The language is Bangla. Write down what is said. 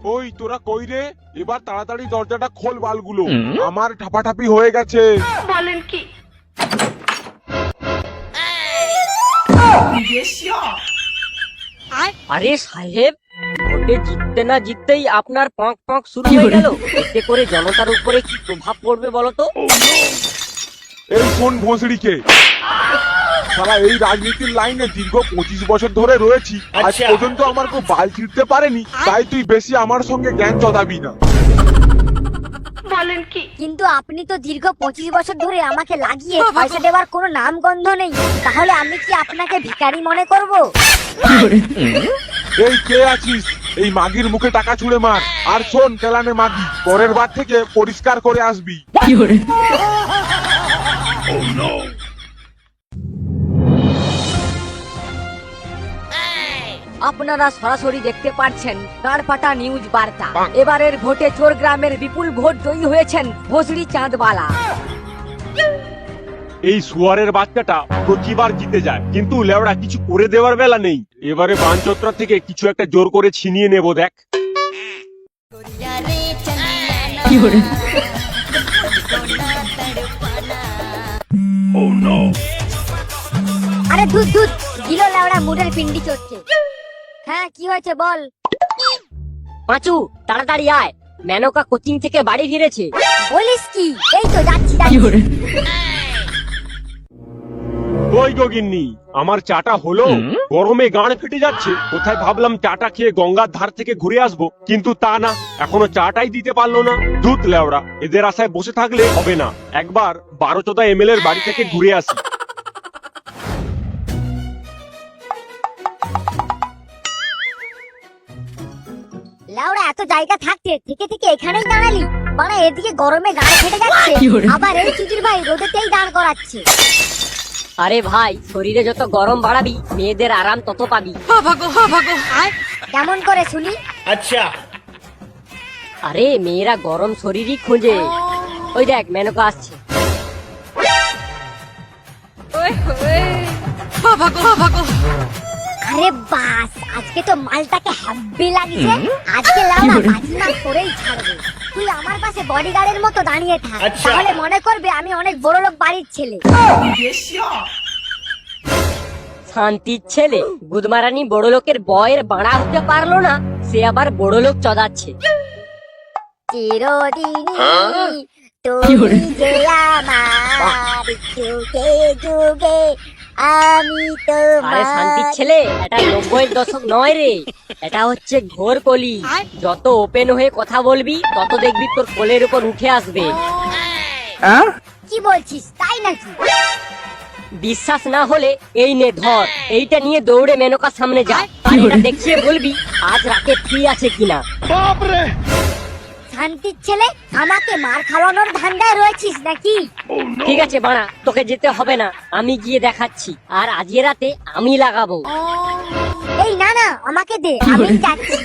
ওই তোরা কই রে? এবার তাড়াতাড়ি দরজাটা খোল বালগুলো, আমার ঠাপাঠাপি হয়ে গেছে। বলেন কি? আরে সাহেব, ভোটে জিততে না জিততেই আপনার পাঁক পাঁক শুরু হয়ে গেল। এতে করে জনতার উপরে কি প্রভাব পড়বে বলতো? এই শোন ভোঁসড়িকে, সারা এই রাজনীতির লাইনে দীর্ঘ 25 বছর ধরে রয়েছি, আজ পর্যন্ত আমার কেউ বাল ছিঁড়তে পারেনি, তাই তুই বেশি আমার সঙ্গে জ্ঞান চদাবি না। বলেন কি? কিন্তু আপনি তো দীর্ঘ 25 বছর ধরে আমাকে লাগিয়ে পয়সা দেওয়ার কোনো নামগন্ধ নেই, তাহলে আমি কি আপনাকে ভিখারি মনে করব? এই কে আছিস? এই মাগির মুখে টাকা ছুঁড়ে মার। আর শোন কেলানে মাগি, পরের বার থেকে পরিষ্কার করে আসবি। আপনারা সরাসরি দেখতে পাচ্ছেন কারপাটা নিউজ বার্তা। এবারের ভোটে চোর গ্রামের বিপুল ভোট জয়ী হয়েছেন ভোসড়ি চাঁদবালা। এই সুয়ারের বাচ্চাটা প্রতিবার জিতে যায়, কিন্তু লেওড়া কিছু করে দেওয়ার বেলা নেই। এবারে বানচত্রা থেকে কিছু একটা জোর করে ছিনিয়ে নেব দেখ। আরে দুধ দুধ দিল লাউড়া মুডের পিন্ডি চড়ছে। হ্যাঁ কি হয়েছে বল। পাঁচু তাড়াতাড়ি আয়, মেনকা কোচিং থেকে বাড়ি ফিরেছে। বলিস কি? এই তো যাচ্ছি যাচ্ছি। ওই গগিন্নি, আমার চাটা হলো? গরমে গাঁড় ফেটে যাচ্ছে। কোথায় ভাবলাম চাটা খেয়ে গঙ্গার ধার থেকে ঘুরে আসবো, কিন্তু তা না, এখনো চাটাই দিতে পারলো না। দুধ লেওড়া, এদের আশায় বসে থাকলে হবে না। একবার 12 এমএলএ এর বাড়ি থেকে ঘুরে আসি। লাউড়া এত জায়গা থাকতে থেকে থেকে এখানেই দাঁড়ালি? মানে এদিকে গরমে গাড়ি ফেটে যাচ্ছে, আবার এই চুদির ভাই রোদেতেই দাঁড় করাচ্ছে। আরে ভাই, শরীরে যত গরম বাড়াবি মেয়েদের আরাম তত পাবি। কেমন করে শুনি? আরে মেয়েরা গরম শরীরই খোঁজে। ওই দেখ মেনকা আসছে। আরে বাস, আজকে তো মালটাকে হ্যাব্বি লাগছে। আজকে লাউড়া বাজিমাত করেই ছাড়বে। তুই আমার পাশে বডিগার্ডের মতো দাঁড়িয়ে থাক, তাহলে মনে করবে আমি অনেক বড় লোক বাড়ির ছেলে। শান্তির ছেলে গুদমারানি বড় লোকের বয়ের বাড়া হতে পারলো না, সে আবার বড় লোক চদাচ্ছে। চিরদিনই তুমি যে আমার যুগে যুগে, আমি আরে শান্তির তোমার। ছেলে, এটা 90-এর দশক নয় রে, এটা হচ্ছে ঘোর কলি। যত ওপেন হয়ে কথা বলবি তত দেখবি তোর কোলের উপর উঠে আসবে। কি বলছিস তাই নাকি? বিশ্বাস না হলে এই নে ধর, এইটা নিয়ে দৌড়ে মেনকার সামনে যা, আর এটা দেখিয়ে বলবি আজ রাতে ফ্রি আছে কিনা। শান্তির ছেলে, আমাকে মার খাওয়ানোর ধান্দায় রয়েছিস নাকি? ঠিক আছে বাড়া, তোকে যেতে হবে না, আমি গিয়ে দেখাচ্ছি। আর আজকে রাতে আমি লাগাবো। এই না না, আমাকে দে, আমি যাচ্ছি।